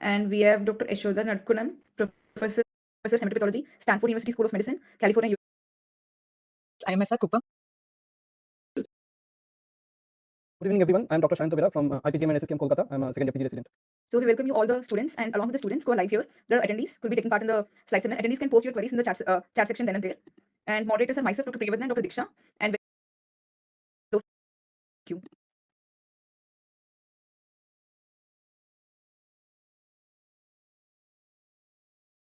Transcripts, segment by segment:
And we have Dr. Yashoda Nadkunan, Professor Hematopathology, Stanford University School of Medicine, California. I am Mr. Kupam. Good evening, everyone. I am Dr. Shayan Tobera from IPGM and SSKM Kolkata. I am a second year PG resident. So we welcome you all the students, and along with the students who are live here, the attendees who will be taking part in the slide segment. Attendees can post your queries in the chat section then and there. And moderators are myself, Dr. Priyavardhan and Dr. Diksha. And thank you.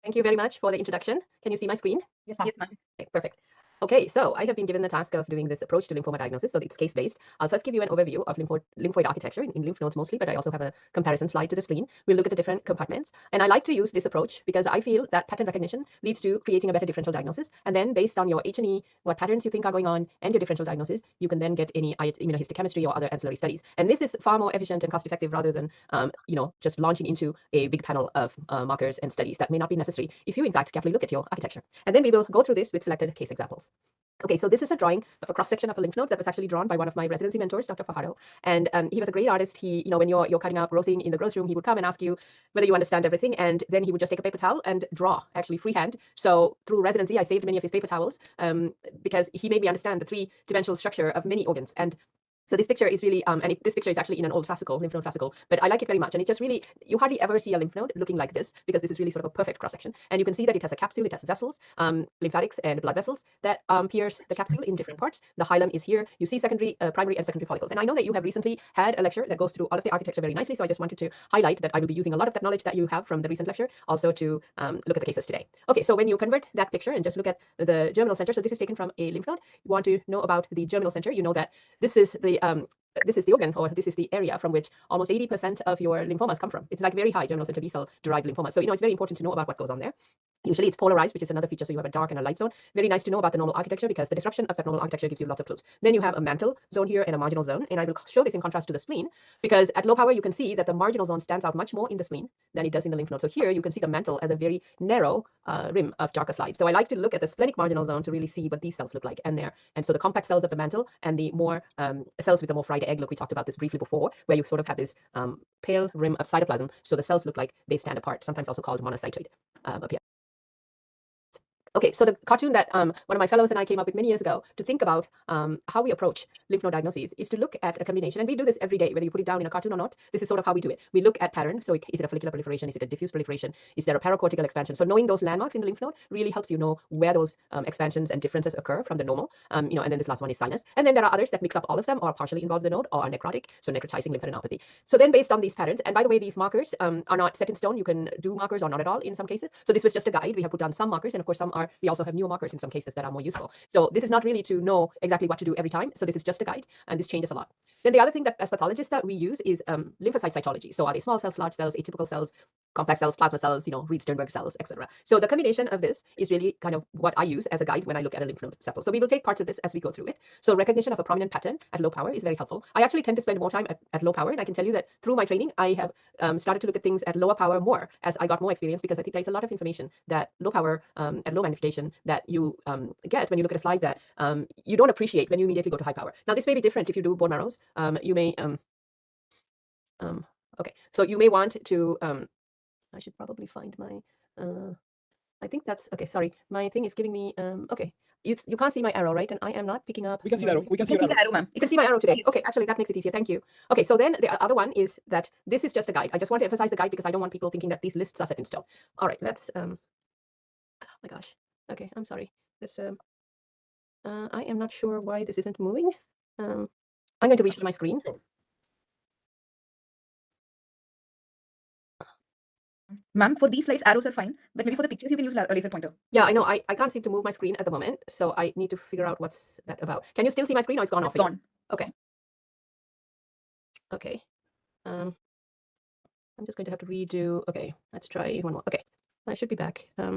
Thank you very much for the introduction. Can you see my screen? Yes, ma'am. Yes, ma'am. Okay, perfect. Okay, so I have been given the task of doing this approach to lymphoma diagnosis, so it's case-based. I'll first give you an overview of lymphoid architecture in lymph nodes mostly, but I also have a comparison slide to the screen. We'll look at the different compartments, and I like to use this approach because I feel that pattern recognition leads to creating a better differential diagnosis, and then based on your H&E, what patterns you think are going on, and your differential diagnosis, you can then get any immunohistochemistry or other ancillary studies. And this is far more efficient and cost-effective rather than just launching into a big panel of markers and studies that may not be necessary if you in fact carefully look at your architecture. And then we will go through this with selected case examples. Okay, so this is a drawing of a cross-section of a lymph node that was actually drawn by one of my residency mentors, Dr. Fajardo. And he was a great artist. He, when you're cutting up rosing in the gross room, he would come and ask you whether you understand everything. And then he would just take a paper towel and draw, actually freehand. So through residency, I saved many of his paper towels because he made me understand the three-dimensional structure of many organs. And so this picture is really, this picture is actually in an old fascicle, lymph node fascicle, but I like it very much. And it just really, you hardly ever see a lymph node looking like this because this is really sort of a perfect cross-section. And you can see that it has a capsule, it has vessels, lymphatics and blood vessels that pierce the capsule in different parts. The hilum is here. You see secondary, primary and secondary follicles. And I know that you have recently had a lecture that goes through all of the architecture very nicely. So I just wanted to highlight that I will be using a lot of that knowledge that you have from the recent lecture also to look at the cases today. Okay, so when you convert that picture and just look at the germinal center, so this is taken from a lymph node. You want to know about the germinal center. You know that this is the organ, or this is the area from which almost 80% of your lymphomas come from. It's like very high germinal center B cell derived lymphomas. So, it's very important to know about what goes on there. Usually it's polarized, which is another feature. So you have a dark and a light zone. Very nice to know about the normal architecture because the disruption of that normal architecture gives you lots of clues. Then you have a mantle zone here and a marginal zone. And I will show this in contrast to the spleen because at low power, you can see that the marginal zone stands out much more in the spleen than it does in the lymph node. So here you can see the mantle as a very narrow rim of darker slides. So I like to look at the splenic marginal zone to really see what these cells look like. And so the compact cells of the mantle and the more cells with the more fried egg look, we talked about this briefly before, where you sort of have this pale rim of cytoplasm. So the cells look like they stand apart, sometimes also called monocytoid appearance. Okay, so the cartoon that one of my fellows and I came up with many years ago to think about how we approach lymph node diagnoses is to look at a combination, and we do this every day, whether you put it down in a cartoon or not. This is sort of how we do it. We look at patterns. So is it a follicular proliferation? Is it a diffuse proliferation? Is there a paracortical expansion? So knowing those landmarks in the lymph node really helps you know where those expansions and differences occur from the normal. And then this last one is sinus. And then there are others that mix up all of them or are partially involved in the node or are necrotic, so necrotizing lymphadenopathy. So then based on these patterns, and by the way, these markers are not set in stone. You can do markers or not at all in some cases. So this was just a guide. We have put down some markers, and of course we also have newer markers in some cases that are more useful. So this is not really to know exactly what to do every time. So this is just a guide, and this changes a lot. Then the other thing that as pathologists that we use is lymphocyte cytology. So are they small cells, large cells, atypical cells, complex cells, plasma cells, Reed-Sternberg cells, etc. So the combination of this is really kind of what I use as a guide when I look at a lymph node sample. So we will take parts of this as we go through it. So recognition of a prominent pattern at low power is very helpful. I actually tend to spend more time at low power, and I can tell you that through my training, I have started to look at things at lower power more as I got more experience, because I think there's a lot of information that low power at low magnification that you get when you look at a slide that you don't appreciate when you immediately go to high power. Now, this may be different if you do bone marrows. You may okay, so you may want to I should probably find my I think that's okay. Sorry, my thing is giving me okay. You can't see my arrow, right? And I am not picking up. We can see the arrow. We can see the arrow, ma'am. You can see my arrow today. Yes. Okay, actually, that makes it easier. Thank you. Okay, so then the other one is that this is just a guide. I just want to emphasize the guide because I don't want people thinking that these lists are set in stone. All right, let's. Oh my gosh. Okay, I'm sorry. This I am not sure why this isn't moving. I'm going to reshare my screen. Ma'am, for these slides, arrows are fine, but maybe for the pictures, you can use a laser pointer. Yeah, I know. I can't seem to move my screen at the moment, so I need to figure out what's that about. Can you still see my screen, or it's gone off? It's gone. Okay. Okay. I'm just going to have to redo. Okay, let's try one more. Okay, I should be back. I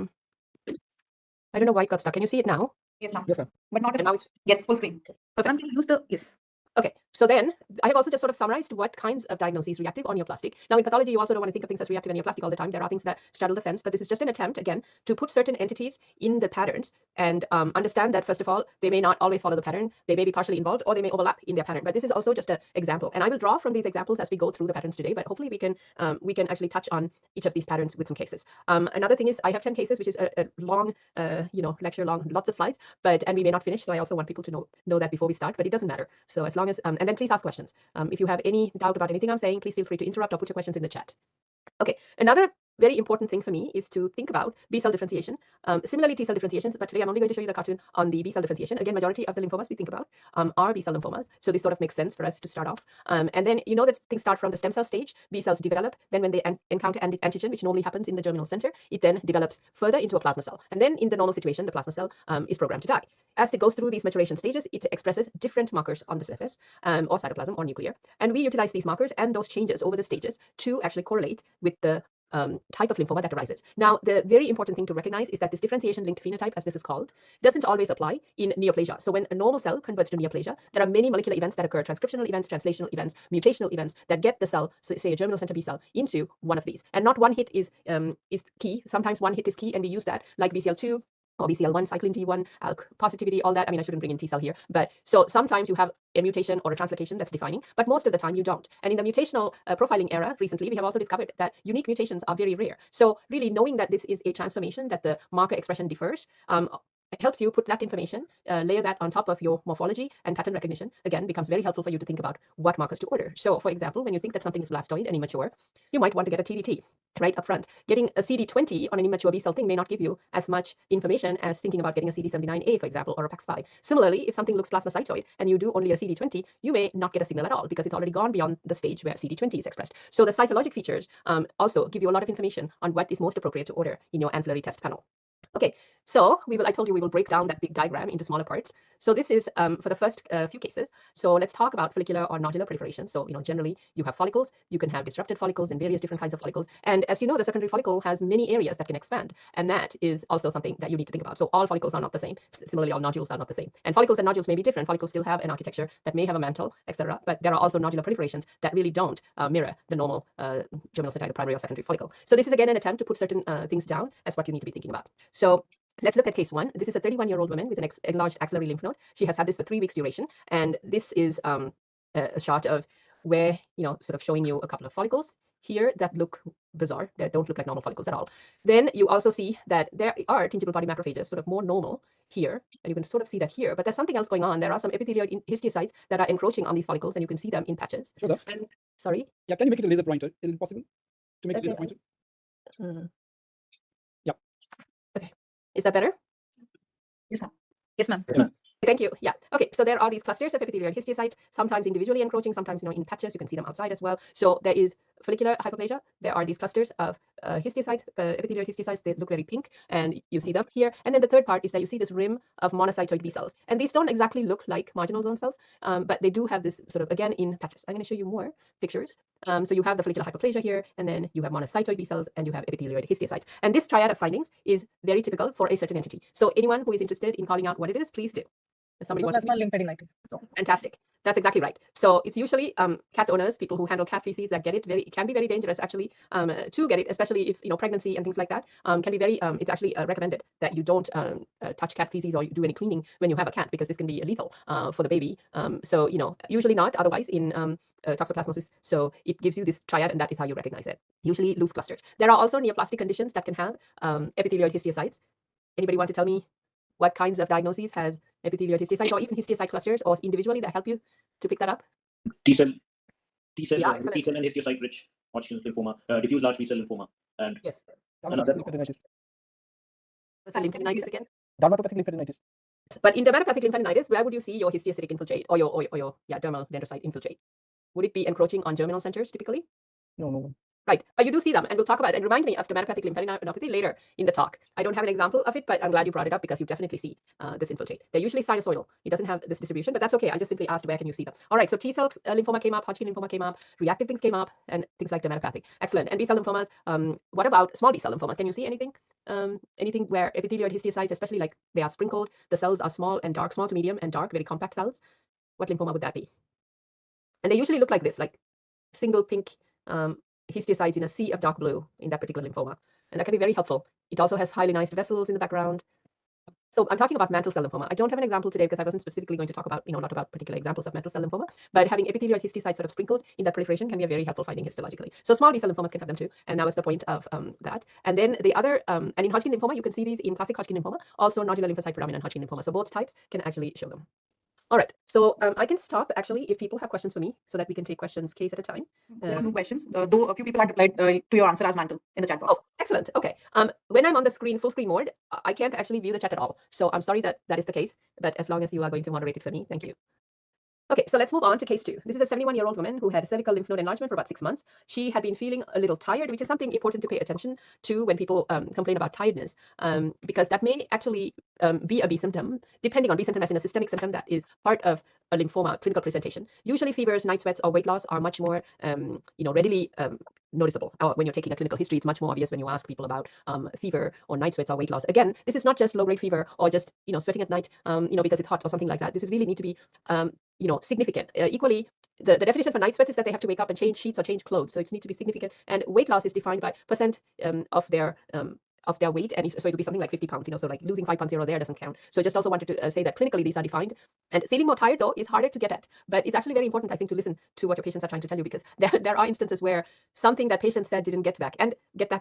don't know why it got stuck. Can you see it now? Yes, ma'am. Yes, ma'am. But not And now it's yes, full screen. perfect. Ma'am, can you use the yes? Okay, So then I have also just sort of summarized what kinds of diagnoses reactive or neoplastic. Now in pathology, you also don't want to think of things as reactive and neoplastic all the time. There are things that straddle the fence, but this is just an attempt, again, to put certain entities in the patterns and understand that, first of all, they may not always follow the pattern. They may be partially involved or they may overlap in their pattern. But this is also just an example. And I will draw from these examples as we go through the patterns today, but hopefully we can actually touch on each of these patterns with some cases. Another thing is I have 10 cases, which is a long, lecture long, lots of slides, and we may not finish. So I also want people to know that before we start, but it doesn't matter. So as long as, and then please ask questions. If you have any doubt about anything I'm saying, please feel free to interrupt or put your questions in the chat. Okay, another very important thing for me is to think about B-cell differentiation. Similarly, T-cell differentiations, but today I'm only going to show you the cartoon on the B-cell differentiation. Again, majority of the lymphomas we think about are B-cell lymphomas. So this sort of makes sense for us to start off. And then you know that things start from the stem cell stage. B-cells develop. Then when they encounter antigen, which normally happens in the germinal center, it then develops further into a plasma cell. And then in the normal situation, the plasma cell is programmed to die. As it goes through these maturation stages, it expresses different markers on the surface or cytoplasm or nuclear. And we utilize these markers and those changes over the stages to actually correlate with the type of lymphoma that arises. Now, the very important thing to recognize is that this differentiation linked phenotype, as this is called, doesn't always apply in neoplasia. So when a normal cell converts to neoplasia, there are many molecular events that occur, transcriptional events, translational events, mutational events that get the cell, so say a germinal center B cell, into one of these. And not one hit is key. Sometimes one hit is key, and we use that like BCL2 or BCL1, cyclin D1, ALK positivity, all that. I mean, I shouldn't bring in T cell here, but so sometimes you have a mutation or a translocation that's defining, but most of the time you don't. And in the mutational profiling era recently, we have also discovered that unique mutations are very rare. So really knowing that this is a transformation, that the marker expression differs, it helps you put that information, layer that on top of your morphology and pattern recognition. Again, becomes very helpful for you to think about what markers to order. So for example, when you think that something is blastoid and immature, you might want to get a TDT right up front. Getting a CD20 on an immature B cell thing may not give you as much information as thinking about getting a CD79A, for example, or a PAX5. Similarly, if something looks plasmacytoid and you do only a CD20, you may not get a signal at all because it's already gone beyond the stage where CD20 is expressed. So the cytologic features also give you a lot of information on what is most appropriate to order in your ancillary test panel. Okay, so I told you we will break down that big diagram into smaller parts. So this is for the first few cases. So let's talk about follicular or nodular proliferation. So, generally you have follicles, you can have disrupted follicles and various different kinds of follicles. And as you know, the secondary follicle has many areas that can expand. And that is also something that you need to think about. So all follicles are not the same. Similarly, all nodules are not the same. And follicles and nodules may be different. Follicles still have an architecture that may have a mantle, etc. But there are also nodular proliferations that really don't mirror the normal germinal center, the primary or secondary follicle. So this is again an attempt to put certain things down as what you need to be thinking about. So let's look at case 1. This is a 31-year-old woman with an enlarged axillary lymph node. She has had this for 3 weeks duration. And this is a shot of where, sort of showing you a couple of follicles here that look bizarre. They don't look like normal follicles at all. Then you also see that there are tingible body macrophages, sort of more normal here. And you can sort of see that here. But there's something else going on. There are some epithelioid histiocytes that are encroaching on these follicles, and you can see them in patches. Sure. And, sorry? Yeah, can you make it a laser pointer? Is it possible to make it a laser pointer? Yeah. Okay. Is that better? Yes, ma'am. Thank you. Yeah. Okay. So there are these clusters of epithelioid histiocytes, sometimes individually encroaching, sometimes in patches. You can see them outside as well. So there is follicular hyperplasia. There are these clusters of histiocytes, epithelioid histiocytes. They look very pink, and you see them here. And then the third part is that you see this rim of monocytoid B cells, and these don't exactly look like marginal zone cells, but they do have this sort of again in patches. I'm going to show you more pictures. So you have the follicular hyperplasia here, and then you have monocytoid B cells, and you have epithelioid histiocytes. And this triad of findings is very typical for a certain entity. So anyone who is interested in calling out what it is, please do. Somebody wants to lymphadenitis. Fantastic. That's exactly right. So it's usually cat owners, people who handle cat feces that get it. It can be very dangerous actually to get it, especially if pregnancy and things like that can be very. It's actually recommended that you don't touch cat feces or you do any cleaning when you have a cat, because this can be lethal for the baby. So usually not otherwise in toxoplasmosis. So it gives you this triad, and that is how you recognize it. Usually loose clusters. There are also neoplastic conditions that can have epithelioid histiocytes. Anybody want to tell me what kinds of diagnoses has epithelioid histiocytes or even histiocyte clusters or individually that help you to pick that up? T-cell Yeah, and histiocyte-rich Hodgkin's lymphoma, diffuse large B-cell lymphoma, and Yes. another. Lymphadenitis. What's that lymphadenitis again? Dermatopathic lymphadenitis. But in dermatopathic lymphadenitis, where would you see your histiocytic infiltrate or your dermal dendrocyte infiltrate? Would it be encroaching on germinal centers typically? No. Right, but you do see them, and we'll talk about it. And remind me of dermatopathic lymphadenopathy later in the talk. I don't have an example of it, but I'm glad you brought it up because you definitely see this infiltrate. They're usually sinusoidal. It doesn't have this distribution, but that's okay. I just simply asked where can you see them. All right, so T-cell lymphoma came up, Hodgkin lymphoma came up, reactive things came up, and things like dermatopathic. Excellent. And B-cell lymphomas, what about small B-cell lymphomas? Can you see anything? Anything where epithelioid histiocytes, especially like they are sprinkled, the cells are small and dark, small to medium and dark, very compact cells? What lymphoma would that be? And they usually look like this, like single pink histiocytes in a sea of dark blue in that particular lymphoma. And that can be very helpful. It also has hyalinized vessels in the background. So I'm talking about mantle cell lymphoma. I don't have an example today because I wasn't specifically going to talk about, not about particular examples of mantle cell lymphoma, but having epithelial histiocytes sort of sprinkled in that proliferation can be a very helpful finding histologically. So small B cell lymphomas can have them too, and that was the point of that. And then the other, and in Hodgkin lymphoma, you can see these in classic Hodgkin lymphoma, also nodular lymphocyte predominant Hodgkin lymphoma. So both types can actually show them. All right, so I can stop actually if people have questions for me so that we can take questions case at a time. There are no questions, though a few people had replied to your answer as mantle in the chat box. Oh, excellent. Okay. When I'm on the screen, full screen mode, I can't actually view the chat at all. So I'm sorry that that is the case, but as long as you are going to moderate it for me, thank you. Okay, so let's move on to case 2. This is a 71-year-old woman who had cervical lymph node enlargement for about 6 months. She had been feeling a little tired, which is something important to pay attention to when people complain about tiredness, because that may actually be a B symptom, depending on B symptom as in a systemic symptom that is part of a lymphoma clinical presentation. Usually fevers, night sweats, or weight loss are much more readily noticeable. When you're taking a clinical history, it's much more obvious when you ask people about fever or night sweats or weight loss. Again, this is not just low-grade fever or just sweating at night because it's hot or something like that. This is really need to be significant. Equally, the definition for night sweats is that they have to wake up and change sheets or change clothes. So it needs to be significant. And weight loss is defined by percent of their weight, and so it'll be something like 50 pounds, so like losing 5 pounds here or there doesn't count. So just also wanted to say that clinically these are defined. And feeling more tired though is harder to get at, but it's actually very important, I think, to listen to what your patients are trying to tell you, because there are instances where something that patients said didn't get back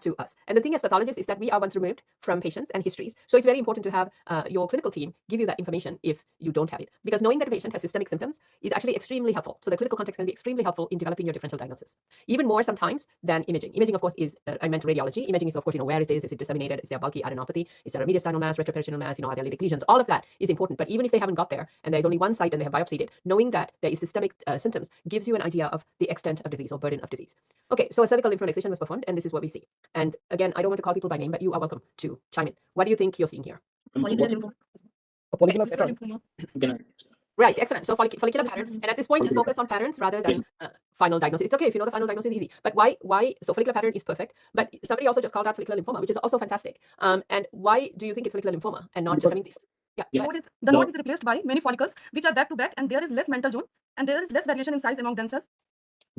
to us. And the thing as pathologists is that we are once removed from patients and histories. So it's very important to have your clinical team give you that information if you don't have it, because knowing that a patient has systemic symptoms is actually extremely helpful. So the clinical context can be extremely helpful in developing your differential diagnosis, even more sometimes than imaging. Imaging, of course, is, I meant radiology. Imaging is, of course, where it is it disseminated, is there bulky adenopathy, is there a mediastinal mass, retroperitoneal mass, are there lytic lesions? All of that is important. But even if they haven't got there and there's only one site and they have biopsied it, knowing that there is systemic symptoms gives you an idea of the extent of disease or burden of disease. Okay, so a cervical lymph node excision was performed, and this is what we see. And again, I don't want to call people by name, but you are welcome to chime in. What do you think you're seeing here? Follicular lymphoma. A follicular pattern. Right, excellent. So follicular pattern, and at this point, just focus on patterns rather than final diagnosis. It's okay if you know the final diagnosis is easy, but why? So follicular pattern is perfect, but somebody also just called out follicular lymphoma, which is also fantastic. And why do you think it's follicular lymphoma and not just, The node is replaced by many follicles which are back to back, and there is less mantle zone, and there is less variation in size among themselves.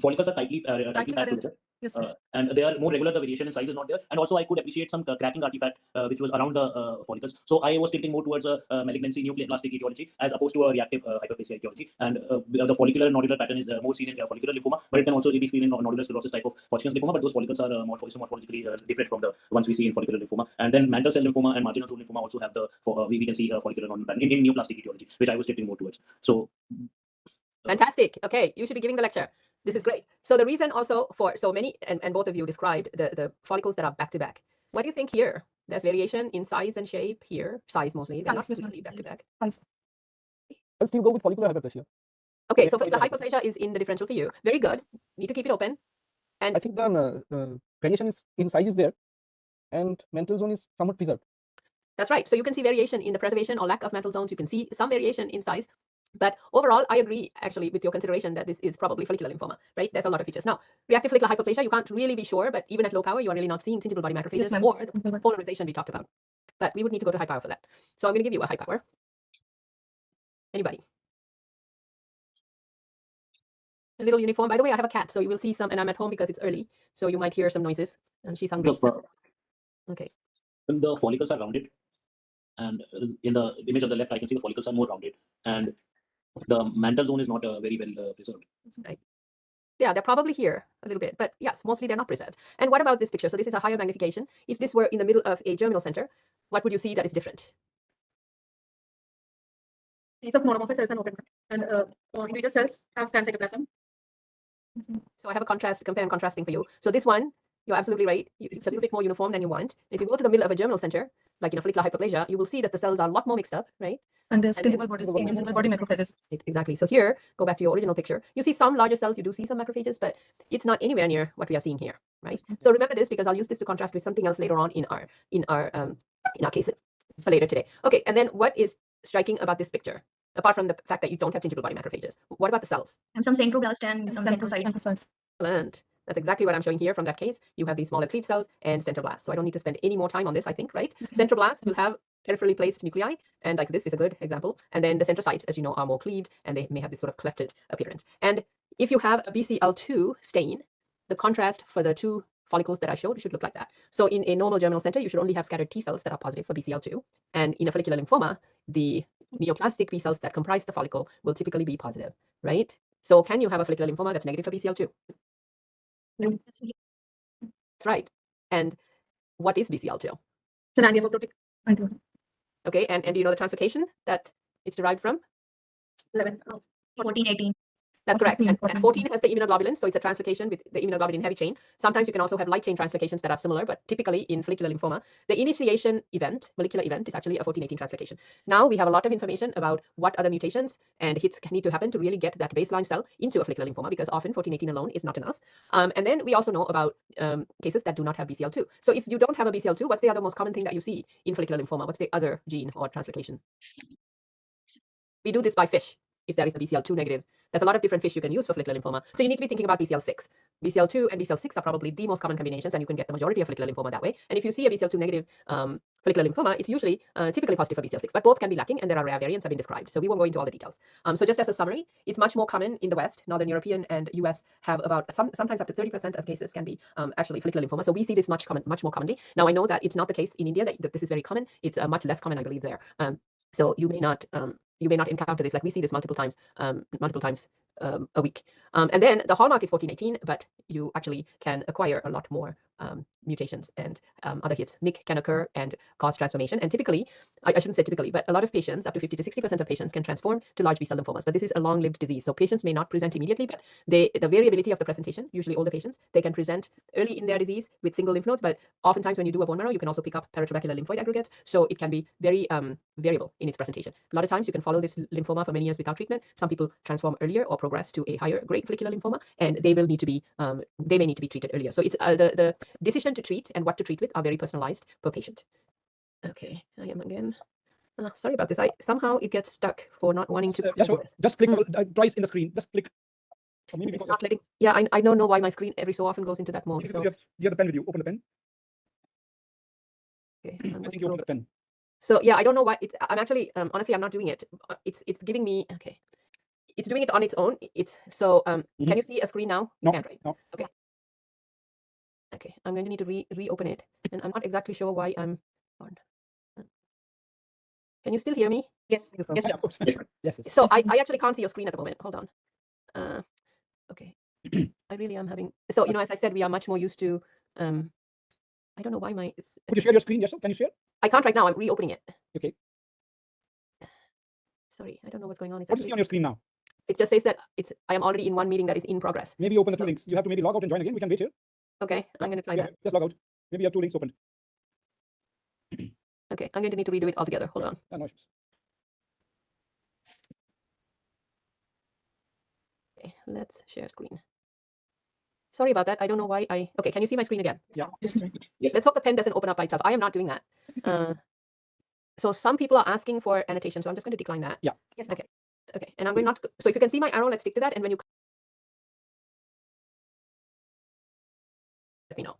Follicles are tightly packed together. Yes. And they are more regular. The variation in size is not there. And also, I could appreciate some cracking artifact which was around the follicles. So I was tilting more towards a malignancy neoplastic etiology as opposed to a reactive hyperplasia etiology. And the follicular nodular pattern is more seen in follicular lymphoma, but it can also be seen in nodular sclerosis type of Hodgkin's lymphoma. But those follicles are morphologically different from the ones we see in follicular lymphoma. And then mantle cell lymphoma and marginal zone lymphoma also have the we can see follicular nodular pattern in neoplastic etiology, which I was tilting more towards. So fantastic. Okay, you should be giving the lecture. This is great. So the reason also for so many, and both of you described the follicles that are back to back. What do you think here? There's variation in size and shape here. Size mostly. They're not really back to back. I'll still go with follicular hyperplasia. Okay, so follicular hyperplasia is in the differential for you. Very good. Need to keep it open. And I think the variation is in size is there, and mantle zone is somewhat preserved. that's right. So you can see variation in the preservation or lack of mantle zones. You can see some variation in size. But overall, I agree actually with your consideration that this is probably follicular lymphoma, right? There's a lot of features. Now, reactive follicular hyperplasia, you can't really be sure, but even at low power, you are really not seeing syncytial body macrophages or the polarization we talked about. But we would need to go to high power for that. So I'm going to give you a high power. Anybody? A little uniform. By the way, I have a cat, so you will see some, and I'm at home because it's early, so you might hear some noises. And she's hungry. Okay. The follicles are rounded. And in the image on the left, I can see the follicles are more rounded, and the mantle zone is not very well preserved. Right. Yeah, they're probably here a little bit, but yes, mostly they're not preserved. And what about this picture? So this is a higher magnification. If this were in the middle of a germinal center, what would you see that is different? Each of monomorphic cells are open, and individual cells have stem cytoplasm. So I have a contrast, compare and contrasting for you. So this one, you're absolutely right. It's a little bit more uniform than you want. If you go to the middle of a germinal center, like in a follicular hyperplasia, you will see that the cells are a lot more mixed up, right? And there's principal body macrophages. Exactly. So here, go back to your original picture. You see some larger cells, you do see some macrophages, but it's not anywhere near what we are seeing here, right? So remember this, because I'll use this to contrast with something else later on in our cases for later today. Okay, and then what is striking about this picture, apart from the fact that you don't have gingival body macrophages? What about the cells? And some centroblast and some centrocytes. Excellent. That's exactly what I'm showing here from that case. You have these smaller cleaved cells and centroblasts. So I don't need to spend any more time on this, I think, right? Centroblasts will have peripherally placed nuclei, and like this is a good example. And then the centrocytes, as you know, are more cleaved, and they may have this sort of clefted appearance. And if you have a BCL2 stain, the contrast for the two follicles that I showed should look like that. So in a normal germinal center, you should only have scattered T cells that are positive for BCL2. And in a follicular lymphoma, the neoplastic B cells that comprise the follicle will typically be positive, right? So can you have a follicular lymphoma that's negative for BCL2? That's right. And what is BCL2? It's an anti-apoptotic antibody. Okay, and do you know the translocation that it's derived from? 11. 14, 18. That's correct. That's And important. 14 has the immunoglobulin, so it's a translocation with the immunoglobulin heavy chain. Sometimes you can also have light chain translocations that are similar, but typically in follicular lymphoma, the initiation event, molecular event, is actually a 14-18 translocation. Now we have a lot of information about what other mutations and hits need to happen to really get that baseline cell into a follicular lymphoma, because often 14-18 alone is not enough. And then we also know about cases that do not have BCL2. So if you don't have a BCL2, what's the other most common thing that you see in follicular lymphoma? What's the other gene or translocation? We do this by fish. If there is a BCL2 negative, there's a lot of different fish you can use for follicular lymphoma. So you need to be thinking about BCL6. BCL2 and BCL6 are probably the most common combinations, and you can get the majority of follicular lymphoma that way. And if you see a BCL2 negative follicular lymphoma, it's usually typically positive for BCL6, but both can be lacking, and there are rare variants have been described. So we won't go into all the details. So just as a summary, it's much more common in the West. Northern European and US have about sometimes up to 30% of cases can be actually follicular lymphoma. So we see this much more commonly. Now I know that it's not the case in India that this is very common. It's much less common, I believe, there. So you may not encounter this. Like we see this multiple times a week. And then the hallmark is 14-18, but you actually can acquire a lot more mutations and other hits. NIC can occur and cause transformation. And typically, I shouldn't say typically, but a lot of patients, up to 50 to 60% of patients, can transform to large B-cell lymphomas. But this is a long-lived disease. So patients may not present immediately, but the variability of the presentation, usually older patients, they can present early in their disease with single lymph nodes. But oftentimes when you do a bone marrow, you can also pick up paratrabecular lymphoid aggregates. So it can be very variable in its presentation. A lot of times you can follow this lymphoma for many years without treatment. Some people transform earlier or progress to a higher grade follicular lymphoma, and they will need to be they may need to be treated earlier. So it's the decision to treat and what to treat with are very personalized per patient. Okay, I am again. Sorry about this. Somehow it gets stuck for not wanting to. Yeah, so just click twice in the screen. Just click. Or maybe it's not letting. Yeah, I don't know why my screen every so often goes into that mode. So you have the pen with you. Open the pen. Okay, I think you open the pen. So yeah, I don't know why it's. I'm actually honestly, I'm not doing it. It's giving me okay. It's doing it on its own. It's so. Can you see a screen now? No. You can't, right? No. Okay. Okay, I'm going to need to reopen it, and I'm not exactly sure why I'm on. Can you still hear me? Yes. Yes, of course. Yes. So I actually can't see your screen at the moment. Hold on. Okay. I really am having. So as I said, we are much more used to. I don't know why my. Could you share your screen? Yes. Can you share? I can't right now. I'm reopening it. Okay. Sorry, I don't know what's going on. What do you see on your screen now? It just says that I am already in one meeting that is in progress. Maybe open the two links. You have to maybe log out and join again. We can wait here. Okay, I'm going to try that. Just log out. Maybe you have two links opened. Okay, I'm going to need to redo it all together. Hold on. No issues. Okay, let's share screen. Sorry about that. I don't know why okay, can you see my screen again? Yeah. Yes. Let's hope the pen doesn't open up by itself. I am not doing that. So some people are asking for annotation, so I'm just going to decline that. Yeah. Yes. Okay, and I'm going not. So if you can see my arrow, let's stick to that. And when you let me know.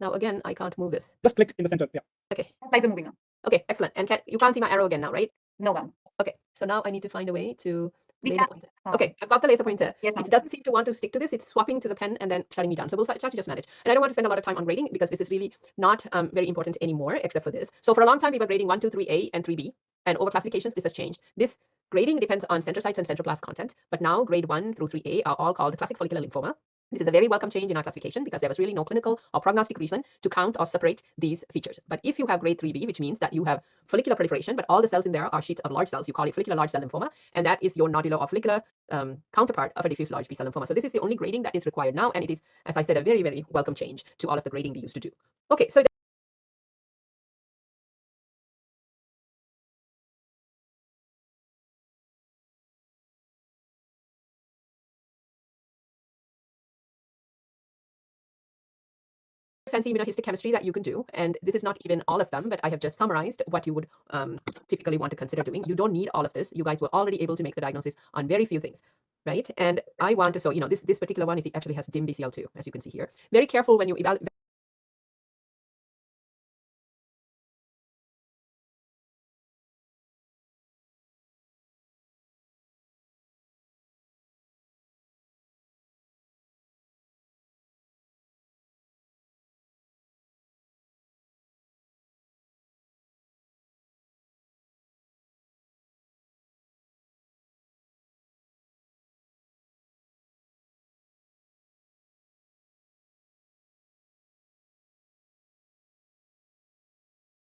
Now again, I can't move this. Just click in the center. Yeah. Okay. Slides are moving now. Okay, excellent. And you can't see my arrow again now, right? No, ma'am. Okay. So now I need to find a way to We laser can. pointer. Okay, I've got the laser pointer. Yes, ma'am. It doesn't seem to want to stick to this. It's swapping to the pen and then shutting me down. So we'll try to just manage. And I don't want to spend a lot of time on grading because this is really not very important anymore, except for this. So for a long time, we were grading 1, 2, 3A and 3B. And over classifications, this has changed. This grading depends on centrocytes and centroblast content. But now grade 1 through 3A are all called classic follicular lymphoma. This is a very welcome change in our classification because there was really no clinical or prognostic reason to count or separate these features. But if you have grade 3B, which means that you have follicular proliferation, but all the cells in there are sheets of large cells, you call it follicular large cell lymphoma, and that is your nodular or follicular counterpart of a diffuse large B-cell lymphoma. So this is the only grading that is required now, and it is, as I said, a very, very welcome change to all of the grading we used to do. Okay, so fancy immunohistochemistry that you can do, and this is not even all of them, but I have just summarized what you would typically want to consider doing. You don't need all of this. You guys were already able to make the diagnosis on very few things, right? And I want to, so this particular one actually has dim BCL2, as you can see here. Very careful when you evaluate